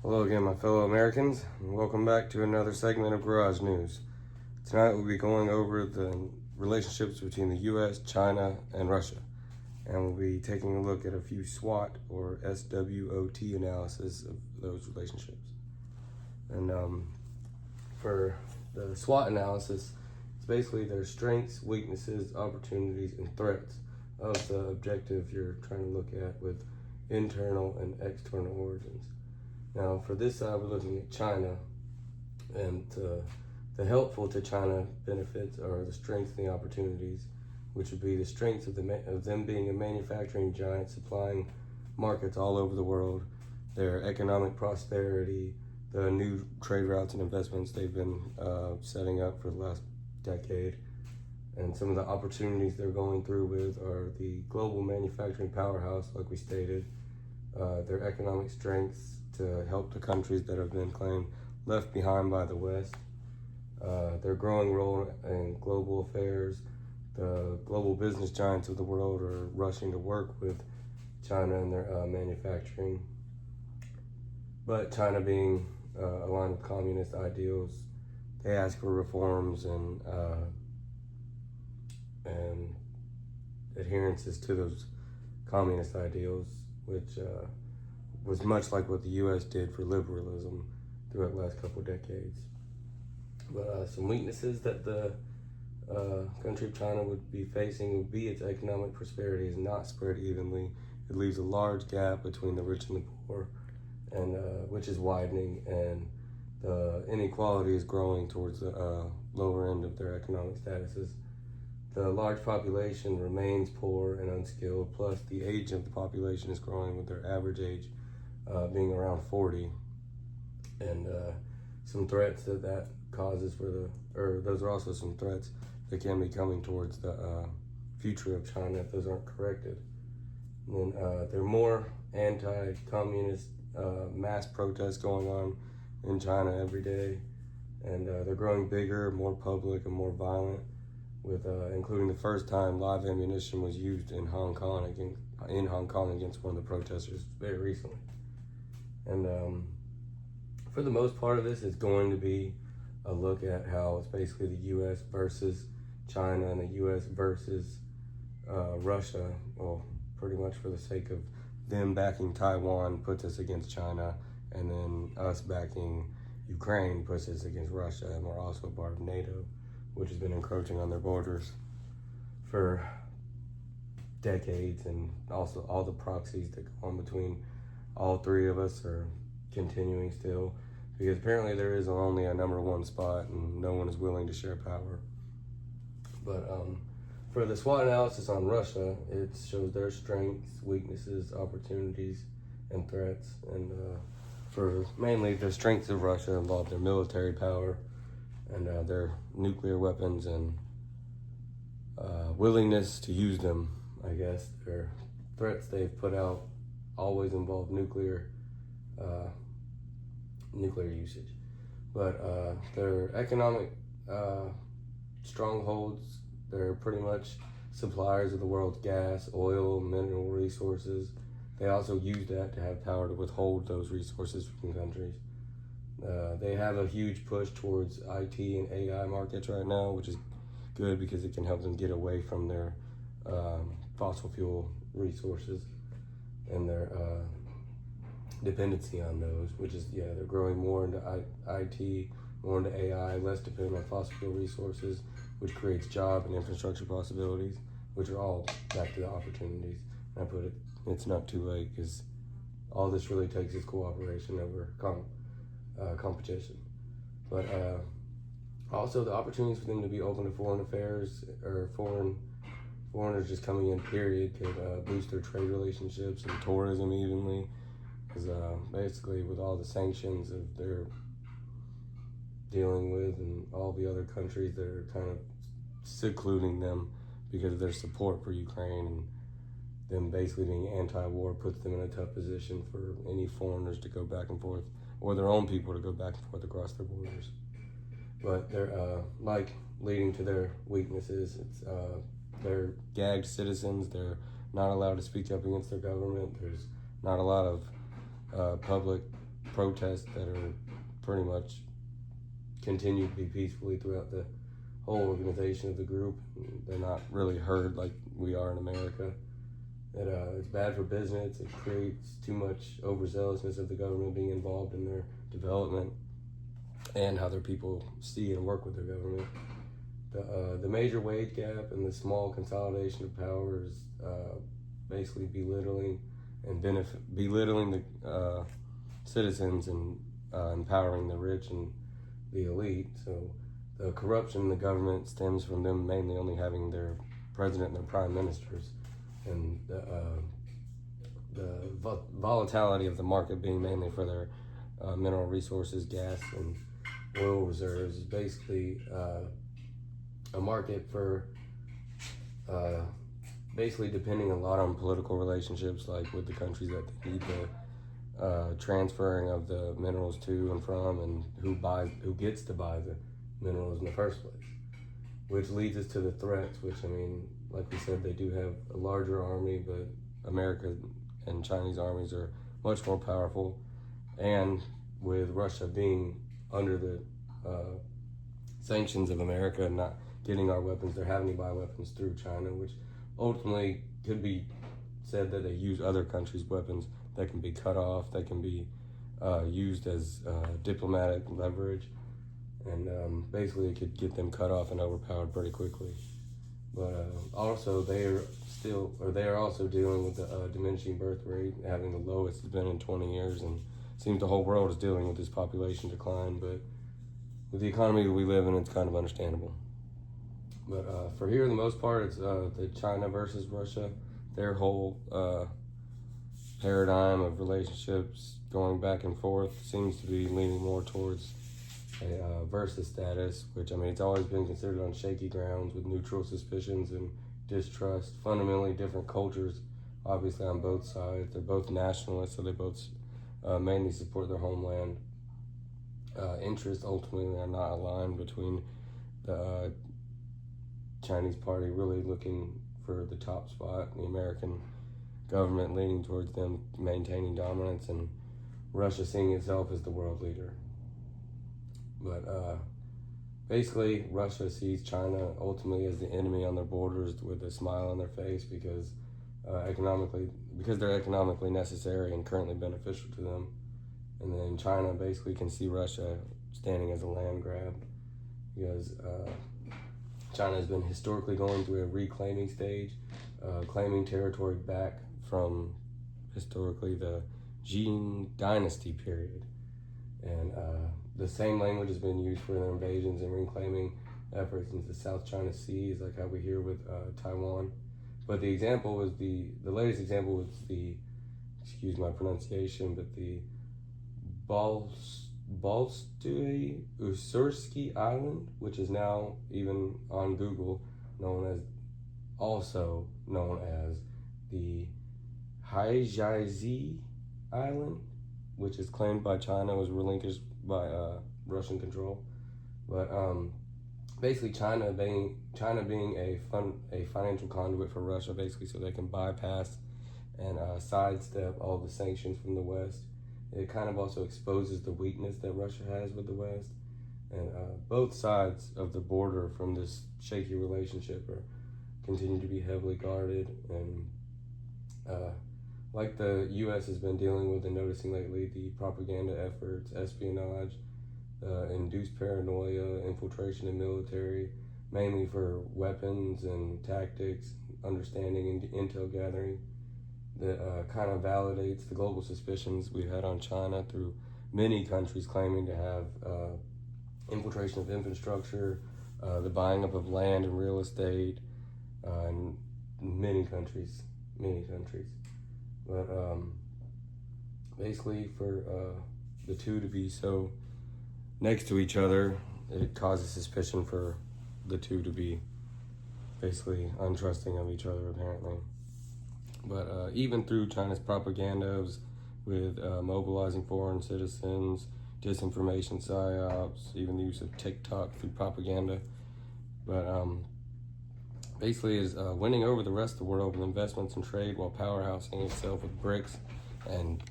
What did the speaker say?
Hello again, my fellow Americans, and welcome back to another segment of Garage News. Tonight we'll be going over the relationships between the U.S., China, and Russia, and we'll be taking a look at a few SWOT or SWOT analysis of those relationships. And for the SWOT analysis, it's basically their strengths, weaknesses, opportunities, and threats of the objective you're trying to look at with internal and external origins. Now, for this side, we're looking at China, and the helpful to China benefits are the strengths and the opportunities, which would be the strengths of them being a manufacturing giant supplying markets all over the world, their economic prosperity, the new trade routes and investments they've been setting up for the last decade, and some of the opportunities they're going through with are the global manufacturing powerhouse, like we stated, their economic strengths to help the countries that have been claimed left behind by the West, their growing role in global affairs. The global business giants of the world are rushing to work with China in their manufacturing. But China being aligned with communist ideals, they ask for reforms and adherences to those communist ideals, which was much like what the U.S. did for liberalism throughout the last couple of decades. But some weaknesses that the country of China would be facing would be its economic prosperity is not spread evenly. It leaves a large gap between the rich and the poor, and which is widening, and the inequality is growing towards the lower end of their economic statuses. The large population remains poor and unskilled, plus the age of the population is growing, with their average age being around 40. And some threats that causes those are also some threats that can be coming towards the future of China if those aren't corrected. And then there are more anti-communist mass protests going on in China every day, and they're growing bigger, more public, and more violent, with including the first time live ammunition was used in Hong Kong against one of the protesters very recently. And for the most part of this, it's going to be a look at how it's basically the U.S. versus China and the U.S. versus Russia. Well, pretty much for the sake of them backing Taiwan puts us against China, and then us backing Ukraine puts us against Russia, and we're also a part of NATO, which has been encroaching on their borders for decades, and also all the proxies that go on between all three of us are continuing still, because apparently there is only a number one spot and no one is willing to share power. But for the SWOT analysis on Russia, it shows their strengths, weaknesses, opportunities, and threats. And for mainly the strengths of Russia involve their military power and their nuclear weapons and willingness to use them, I guess. Their threats they've put out always involve nuclear usage. But their economic strongholds, they're pretty much suppliers of the world's gas, oil, mineral resources. They also use that to have power to withhold those resources from countries. They have a huge push towards IT and AI markets right now, which is good because it can help them get away from their fossil fuel resources and their dependency on those, which is, they're growing more into IT, more into AI, less dependent on fossil fuel resources, which creates job and infrastructure possibilities, which are all back to the opportunities. And I put it's not too late, because all this really takes is cooperation over competition. But also the opportunities for them to be open to foreign affairs or foreigners just coming in, period, could boost their trade relationships and tourism evenly, because basically with all the sanctions that they're dealing with and all the other countries that are kind of secluding them because of their support for Ukraine, and them basically being anti-war puts them in a tough position for any foreigners to go back and forth, or their own people to go back and forth across their borders. But they're leading to their weaknesses. They're gagged citizens. They're not allowed to speak up against their government. There's not a lot of public protests that are pretty much continue to be peacefully throughout the whole organization of the group. They're not really heard like we are in America. That it's bad for business. It creates too much overzealousness of the government being involved in their development and how their people see and work with their government. The major wage gap and the small consolidation of power is basically belittling the citizens and empowering the rich and the elite. So the corruption in the government stems from them mainly only having their president and their prime ministers, and the volatility of the market being mainly for their mineral resources, gas and oil reserves, is basically a market for basically depending a lot on political relationships, like with the countries that they need the transferring of the minerals to and from, and who gets to buy the minerals in the first place, which leads us to the threats, which, I mean, like we said, they do have a larger army, but America and Chinese armies are much more powerful. And with Russia being under the sanctions of America and not getting our weapons, they're having to buy weapons through China, which ultimately could be said that they use other countries' weapons that can be cut off, that can be used as diplomatic leverage, and basically it could get them cut off and overpowered pretty quickly. But also they are also dealing with the diminishing birth rate, having the lowest it's been in 20 years, and it seems the whole world is dealing with this population decline. But with the economy that we live in, it's kind of understandable. But for here, the most part, it's the China versus Russia. Their whole paradigm of relationships going back and forth seems to be leaning more towards a versus status, which, I mean, it's always been considered on shaky grounds with neutral suspicions and distrust. Fundamentally different cultures, obviously, on both sides. They're both nationalists, so they both mainly support their homeland. Interests ultimately are not aligned between the Chinese party really looking for the top spot, the American government leaning towards them maintaining dominance, and Russia seeing itself as the world leader. But basically, Russia sees China ultimately as the enemy on their borders with a smile on their face because they're economically necessary and currently beneficial to them. And then China basically can see Russia standing as a land grab because China has been historically going through a reclaiming stage, claiming territory back from historically the Jin Dynasty period. And the same language has been used for their invasions and reclaiming efforts into the South China Sea, like how we hear with Taiwan. But the example was the latest example was the, excuse my pronunciation, but the Balstoy Usurski Island, which is now even on Google also known as the Haijizi Island, which is claimed by China, was relinquished by Russian control. But basically China being a financial conduit for Russia, basically, so they can bypass and sidestep all the sanctions from the West. It kind of also exposes the weakness that Russia has with the West. And both sides of the border from this shaky relationship continue to be heavily guarded. And like the U.S. has been dealing with and noticing lately, the propaganda efforts, espionage, induced paranoia, infiltration in military, mainly for weapons and tactics, understanding and intel gathering, that kind of validates the global suspicions we've had on China through many countries claiming to have infiltration of infrastructure, the buying up of land and real estate, in many countries. But basically for the two to be so next to each other, it causes suspicion for the two to be basically untrusting of each other, apparently. But even through China's propagandas with mobilizing foreign citizens, disinformation psyops, even the use of TikTok through propaganda, but basically is winning over the rest of the world with investments in trade while powerhousing itself with BRICS and